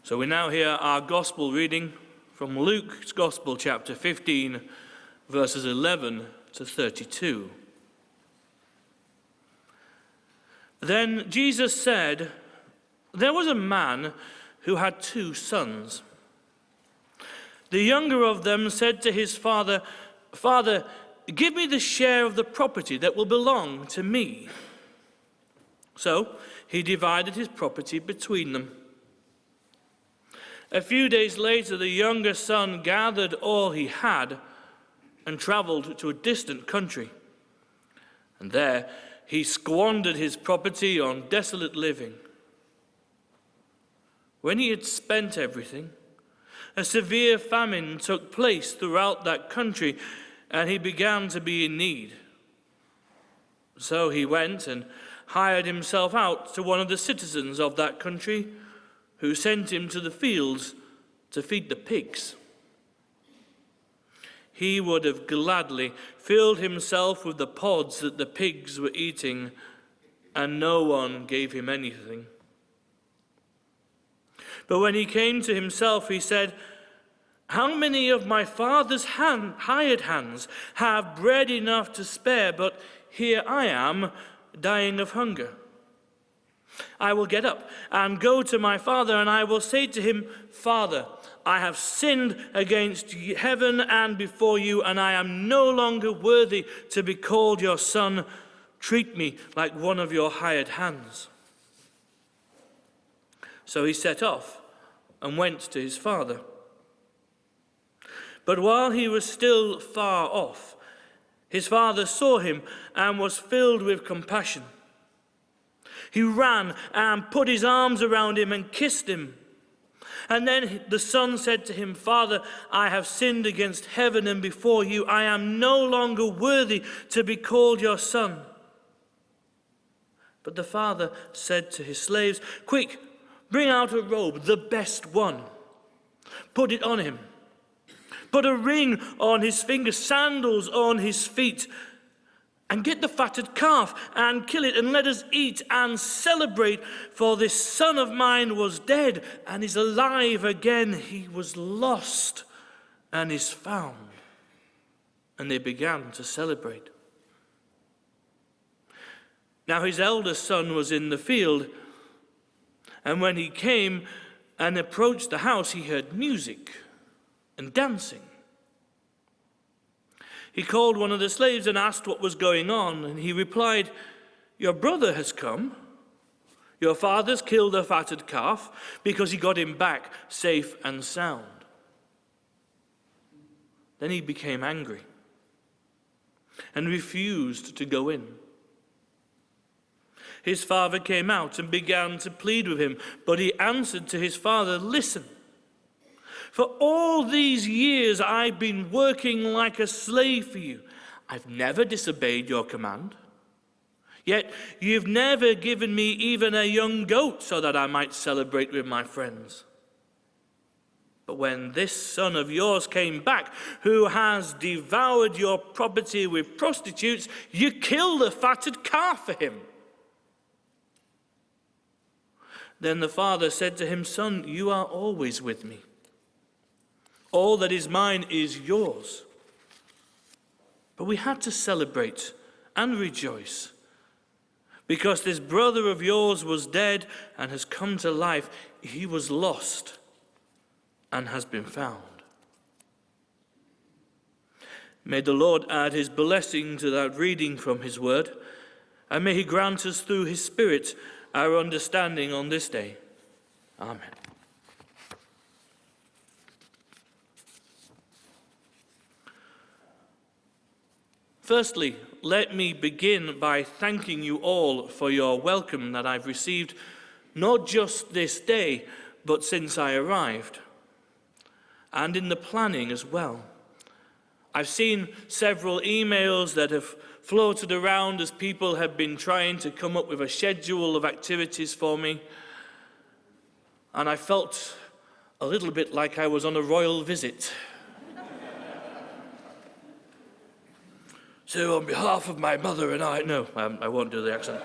So we now hear our gospel reading from Luke's Gospel, chapter 15, verses 11 to 32. Then Jesus said, "There was a man who had 2 sons. The younger of them said to his father, 'Father, give me the share of the property that will belong to me.' So he divided his property between them. A few days later, the younger son gathered all he had and traveled to a distant country. And there he squandered his property on desolate living. When he had spent everything, a severe famine took place throughout that country, and he began to be in need. So he went and hired himself out to one of the citizens of that country, who sent him to the fields to feed the pigs. He would have gladly filled himself with the pods that the pigs were eating, and no one gave him anything. But when he came to himself, he said, 'How many of my father's hired hands have bread enough to spare, but here I am, dying of hunger? I will get up and go to my father, and I will say to him, Father, I have sinned against heaven and before you, and I am no longer worthy to be called your son. Treat me like one of your hired hands.' So he set off and went to his father. But while he was still far off, his father saw him and was filled with compassion. He ran and put his arms around him and kissed him. And then the son said to him, 'Father, I have sinned against heaven and before you. I am no longer worthy to be called your son.' But the father said to his slaves, 'Quick, bring out a robe, the best one. Put it on him. Put a ring on his finger, sandals on his feet. And get the fatted calf and kill it, and let us eat and celebrate. For this son of mine was dead and is alive again. He was lost and is found.' And they began to celebrate. Now his eldest son was in the field, and when he came and approached the house, he heard music and dancing. He called one of the slaves and asked what was going on, and he replied, 'Your brother has come. Your father's killed a fatted calf because he got him back safe and sound.' Then he became angry and refused to go in. His father came out and began to plead with him, but he answered to his father, 'Listen, for all these years I've been working like a slave for you. I've never disobeyed your command. Yet you've never given me even a young goat so that I might celebrate with my friends. But when this son of yours came back, who has devoured your property with prostitutes, you killed a fatted calf for him.' Then the father said to him, 'Son, you are always with me. All that is mine is yours.' But we had to celebrate and rejoice, because this brother of yours was dead and has come to life. He was lost and has been found." May the Lord add his blessing to that reading from his word, and may he grant us through his Spirit our understanding on this day. Amen. Firstly, let me begin by thanking you all for your welcome that I've received, not just this day, but since I arrived, and in the planning as well. I've seen several emails that have floated around as people have been trying to come up with a schedule of activities for me, and I felt a little bit like I was on a royal visit. So on behalf of my mother and I... No, I won't do the accent.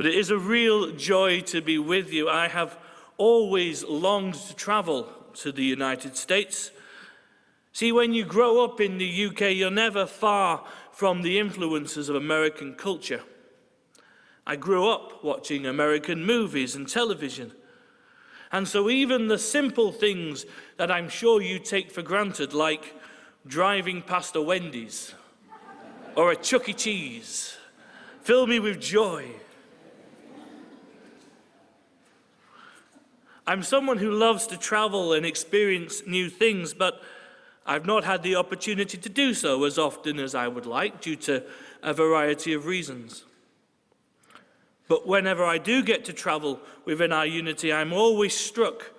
But it is a real joy to be with you. I have always longed to travel to the United States. See, when you grow up in the UK, you're never far from the influences of American culture. I grew up watching American movies and television. And so even the simple things that I'm sure you take for granted, like driving past a Wendy's or a Chuck E. Cheese, fill me with joy. I'm someone who loves to travel and experience new things, but I've not had the opportunity to do so as often as I would like due to a variety of reasons. But whenever I do get to travel within our unity, I'm always struck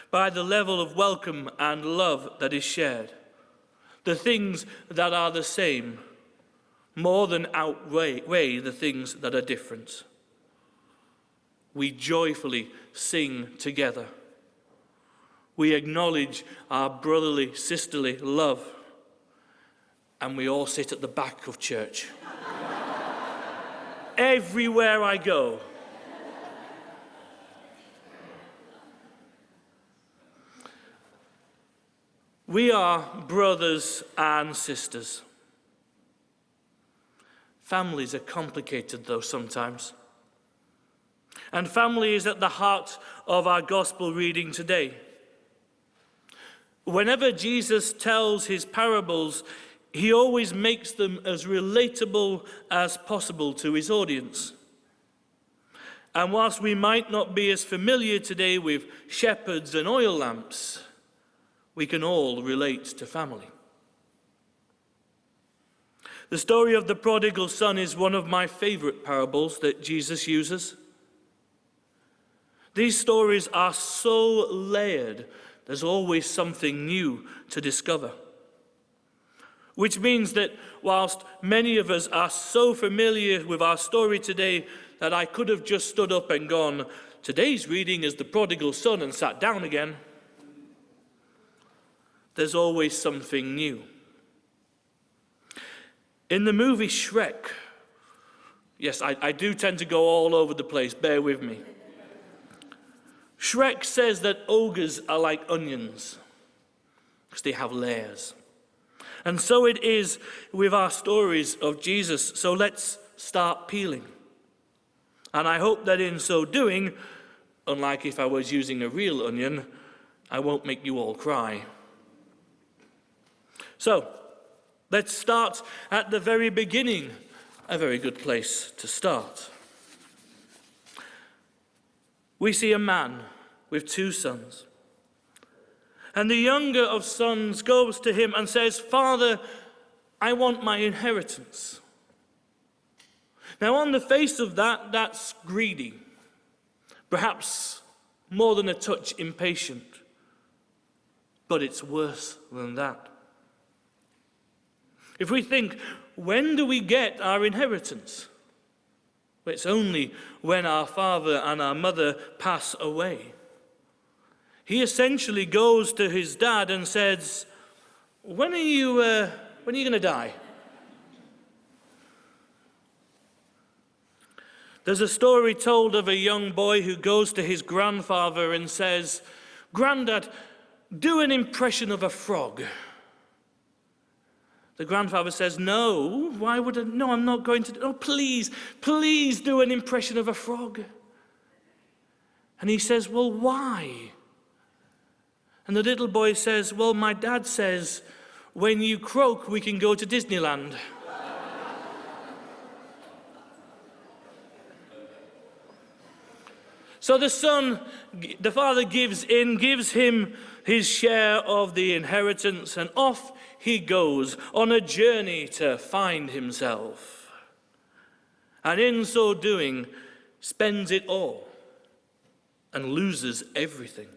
by the level of welcome and love that is shared. The things that are the same more than outweigh the things that are different. We joyfully sing together. We acknowledge our brotherly, sisterly love, and we all sit at the back of church. Everywhere I go. We are brothers and sisters. Families are complicated, though, sometimes. And family is at the heart of our gospel reading today. Whenever Jesus tells his parables, he always makes them as relatable as possible to his audience. And whilst we might not be as familiar today with shepherds and oil lamps, we can all relate to family. The story of the prodigal son is one of my favorite parables that Jesus uses. These stories are so layered, there's always something new to discover. Which means that whilst many of us are so familiar with our story today that I could have just stood up and gone, today's reading is the prodigal son, and sat down again, there's always something new. In the movie Shrek, yes, I do tend to go all over the place, bear with me. Shrek says that ogres are like onions, because they have layers. And so it is with our stories of Jesus. So let's start peeling. And I hope that in so doing, unlike if I was using a real onion, I won't make you all cry. So, let's start at the very beginning, a very good place to start. We see a man with 2 sons. And the younger of sons goes to him and says, "Father, I want my inheritance." Now, on the face of that, that's greedy. Perhaps more than a touch impatient. But it's worse than that. If we think, when do we get our inheritance? Well, it's only when our father and our mother pass away. He essentially goes to his dad and says, when are you going to die? There's a story told of a young boy who goes to his grandfather and says, "Granddad, do an impression of a frog." The grandfather says, "No, why would I? No, I'm not going to. Oh, please do an impression of a frog." And he says, "Well, why?" And the little boy says, "Well, my dad says, when you croak, we can go to Disneyland." So the father gives him his share of the inheritance, and off he goes on a journey to find himself. And in so doing, spends it all and loses everything.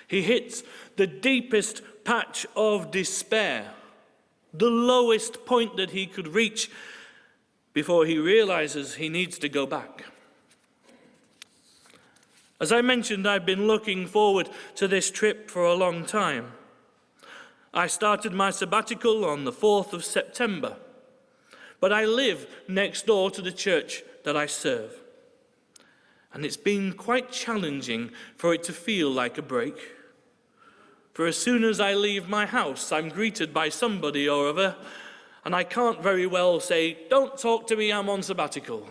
He hits the deepest patch of despair, the lowest point that he could reach before he realizes he needs to go back. As I mentioned, I've been looking forward to this trip for a long time. I started my sabbatical on the 4th of September, but I live next door to the church that I serve. And it's been quite challenging for it to feel like a break. For as soon as I leave my house, I'm greeted by somebody or other, and I can't very well say, "Don't talk to me, I'm on sabbatical."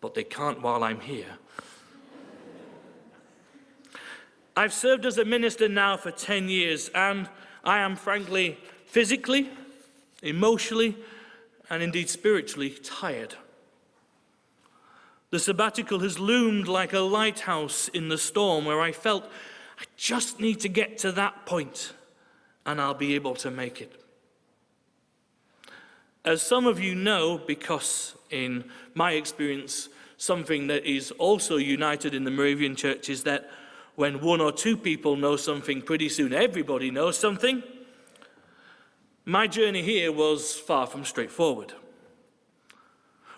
But they can't while I'm here. I've served as a minister now for 10 years, and I am frankly, physically, emotionally, and indeed spiritually tired. The sabbatical has loomed like a lighthouse in the storm where I felt I just need to get to that point and I'll be able to make it. As some of you know, because in my experience, something that is also united in the Moravian Church is that when one or two people know something, pretty soon everybody knows something. My journey here was far from straightforward.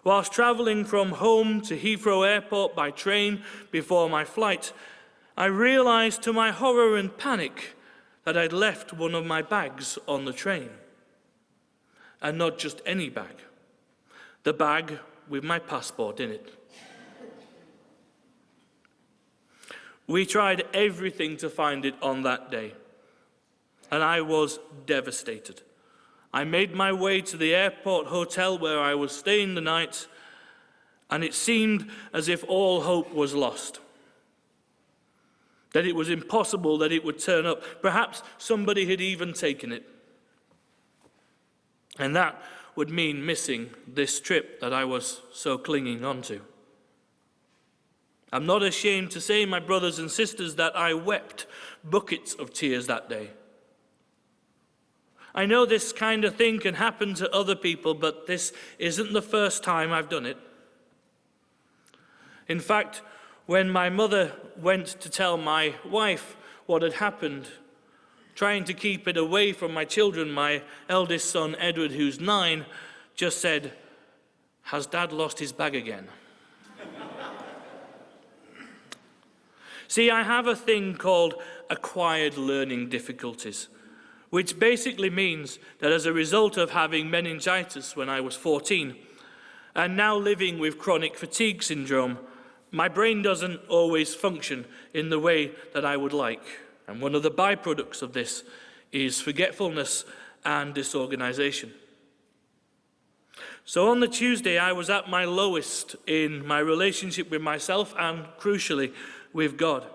Whilst travelling from home to Heathrow Airport by train before my flight, I realised to my horror and panic that I'd left one of my bags on the train. And not just any bag. The bag with my passport in it. We tried everything to find it on that day, and I was devastated. I made my way to the airport hotel where I was staying the night, and it seemed as if all hope was lost. That it was impossible that it would turn up. Perhaps somebody had even taken it. And that would mean missing this trip that I was so clinging onto. I'm not ashamed to say, my brothers and sisters, that I wept buckets of tears that day. I know this kind of thing can happen to other people, but this isn't the first time I've done it. In fact, when my mother went to tell my wife what had happened, trying to keep it away from my children, my eldest son, Edward, who's 9, just said, "Has Dad lost his bag again?" See, I have a thing called acquired learning difficulties, which basically means that as a result of having meningitis when I was 14, and now living with chronic fatigue syndrome, my brain doesn't always function in the way that I would like. And one of the byproducts of this is forgetfulness and disorganization. So on the Tuesday, I was at my lowest in my relationship with myself and, crucially, with God.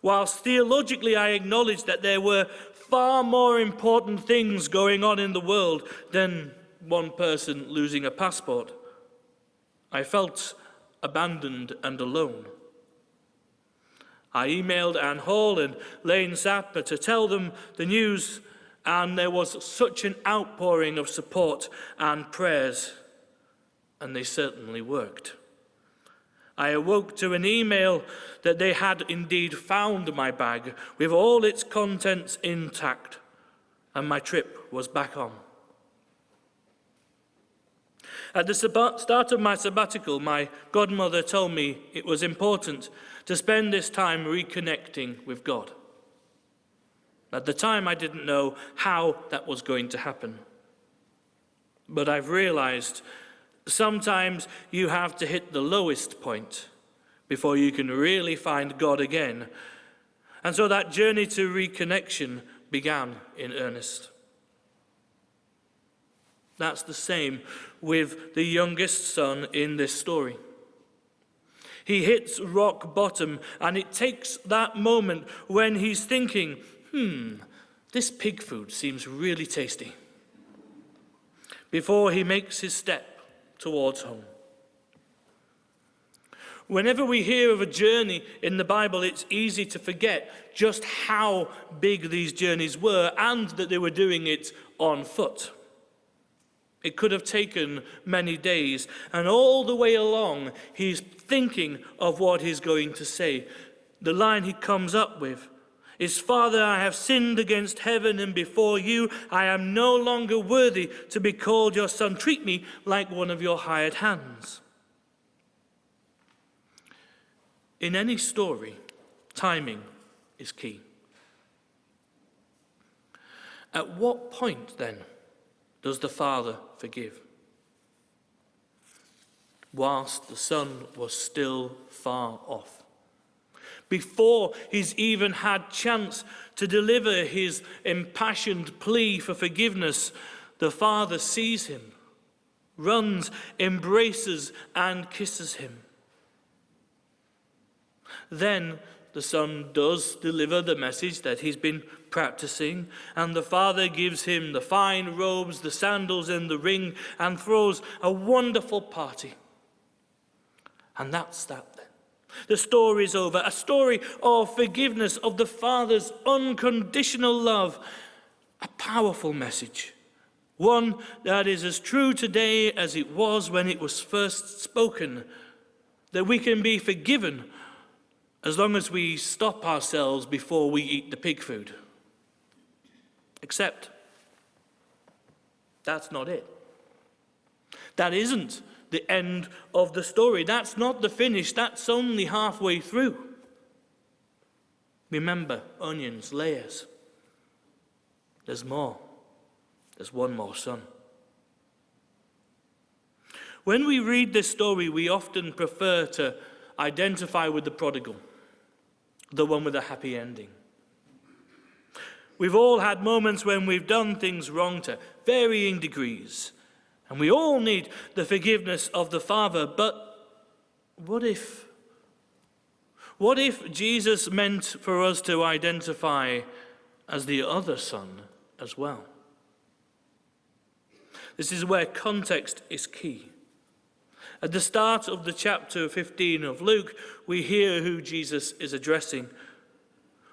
Whilst theologically I acknowledged that there were far more important things going on in the world than one person losing a passport, I felt abandoned and alone. I emailed Anne Hall and Lane Sapper to tell them the news, and there was such an outpouring of support and prayers, and they certainly worked. I awoke to an email that they had indeed found my bag with all its contents intact, and my trip was back on. At the start of my sabbatical, my godmother told me it was important to spend this time reconnecting with God. At the time, I didn't know how that was going to happen. But I've realized sometimes you have to hit the lowest point before you can really find God again. And so that journey to reconnection began in earnest. That's the same with the youngest son in this story. He hits rock bottom, and it takes that moment when he's thinking, this pig food seems really tasty, before he makes his step towards home. Whenever we hear of a journey in the Bible, it's easy to forget just how big these journeys were and that they were doing it on foot. It could have taken many days, and all the way along, he's thinking of what he's going to say. The line he comes up with is, "Father, I have sinned against heaven and before you. I am no longer worthy to be called your son. Treat me like one of your hired hands." In any story, timing is key. At what point, then, does the Father forgive? whilst the son was still far off. Before he's even had chance to deliver his impassioned plea for forgiveness, the father sees him, runs, embraces, and kisses him. Then the son does deliver the message that he's been practicing, and the father gives him the fine robes, the sandals, and the ring, and throws a wonderful party. And that's that then. The story's over, a story of forgiveness, of the Father's unconditional love, a powerful message, one that is as true today as it was when it was first spoken, that we can be forgiven as long as we stop ourselves before we eat the pig food. Except, that's not it. That isn't the end of the story. That's not the finish. That's only halfway through. Remember, onions, layers. There's more. There's one more son. When we read this story, we often prefer to identify with the prodigal, the one with a happy ending. We've all had moments when we've done things wrong to varying degrees, and we all need the forgiveness of the Father. But what if Jesus meant for us to identify as the other son as well? This is where context is key. At the start of the chapter 15 of Luke, we hear who Jesus is addressing.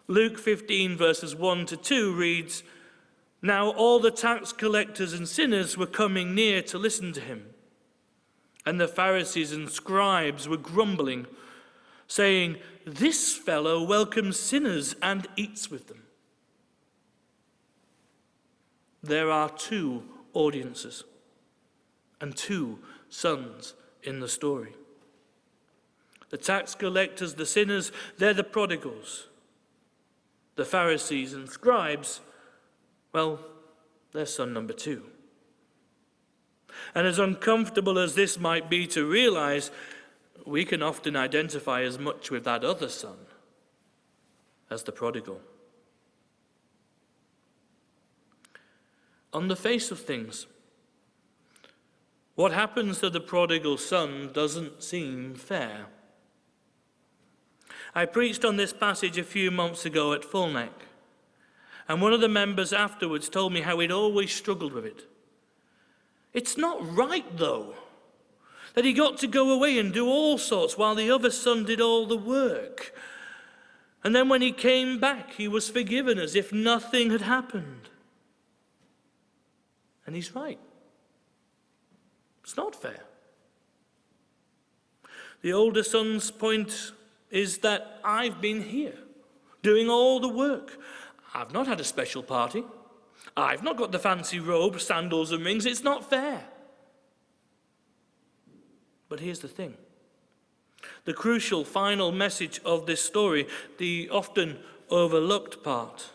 Luke 15 verses 1 to 2 reads, "Now all the tax collectors and sinners were coming near to listen to him. And the Pharisees and scribes were grumbling, saying, 'This fellow welcomes sinners and eats with them.'" There are two audiences and two sons in the story. The tax collectors, the sinners, they're the prodigals. The Pharisees and scribes, well, they're son number two. And as uncomfortable as this might be to realize, we can often identify as much with that other son as the prodigal. On the face of things, what happens to the prodigal son doesn't seem fair. I preached on this passage a few months ago at Fulneck, and one of the members afterwards told me how he'd always struggled with it. It's not right, though, that he got to go away and do all sorts while the other son did all the work. And then when he came back, he was forgiven as if nothing had happened. And he's right. It's not fair. The older son's point is that I've been here, doing all the work. I've not had a special party. I've not got the fancy robe, sandals and rings. It's not fair. But here's the thing. The crucial final message of this story, the often overlooked part,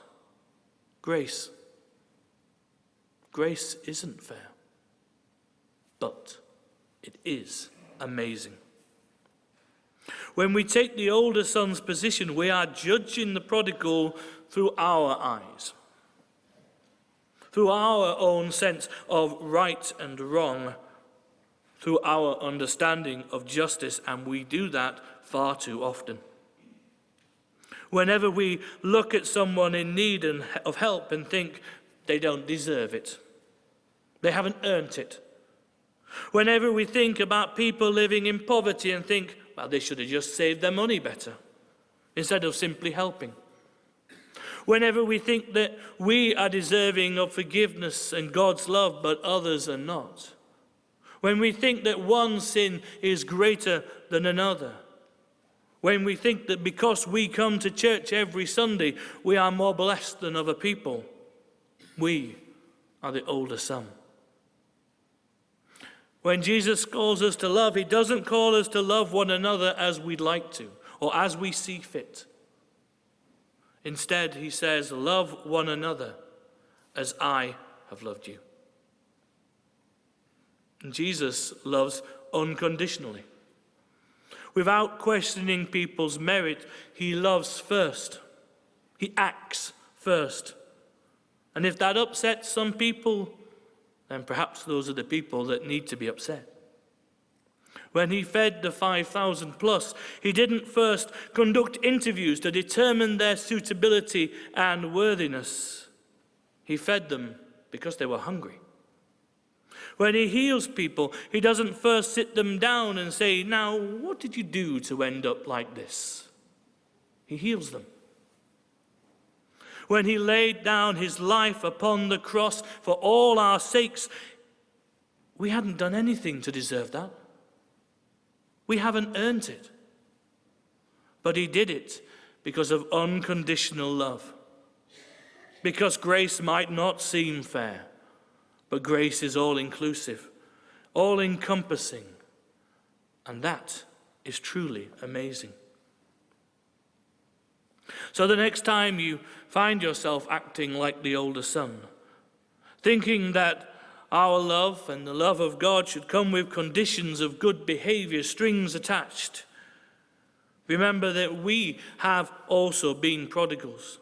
grace. Grace isn't fair, but it is amazing. When we take the older son's position, we are judging the prodigal through our eyes, through our own sense of right and wrong, through our understanding of justice, and we do that far too often. Whenever we look at someone in need of help and think they don't deserve it, they haven't earned it. Whenever we think about people living in poverty and think, well, they should have just saved their money better, instead of simply helping. Whenever we think that we are deserving of forgiveness and God's love, but others are not. When we think that one sin is greater than another. When we think that because we come to church every Sunday, we are more blessed than other people. We are the older son. When Jesus calls us to love, he doesn't call us to love one another as we'd like to, or as we see fit. Instead, he says, love one another as I have loved you. And Jesus loves unconditionally. Without questioning people's merit, he loves first. He acts first. And if that upsets some people, then perhaps those are the people that need to be upset. When he fed the 5,000 plus, he didn't first conduct interviews to determine their suitability and worthiness. He fed them because they were hungry. When he heals people, he doesn't first sit them down and say, "Now, what did you do to end up like this?" He heals them. When he laid down his life upon the cross for all our sakes, we hadn't done anything to deserve that. We haven't earned it. But he did it because of unconditional love. Because grace might not seem fair, but grace is all-inclusive, all-encompassing, and that is truly amazing. So the next time you find yourself acting like the older son, thinking that our love and the love of God should come with conditions of good behavior, strings attached, remember that we have also been prodigals,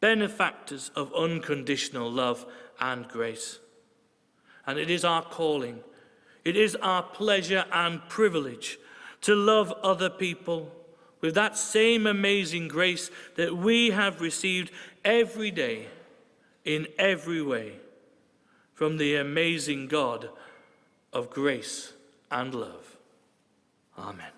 benefactors of unconditional love and grace. And it is our calling, it is our pleasure and privilege to love other people with that same amazing grace that we have received every day, in every way, from the amazing God of grace and love. Amen.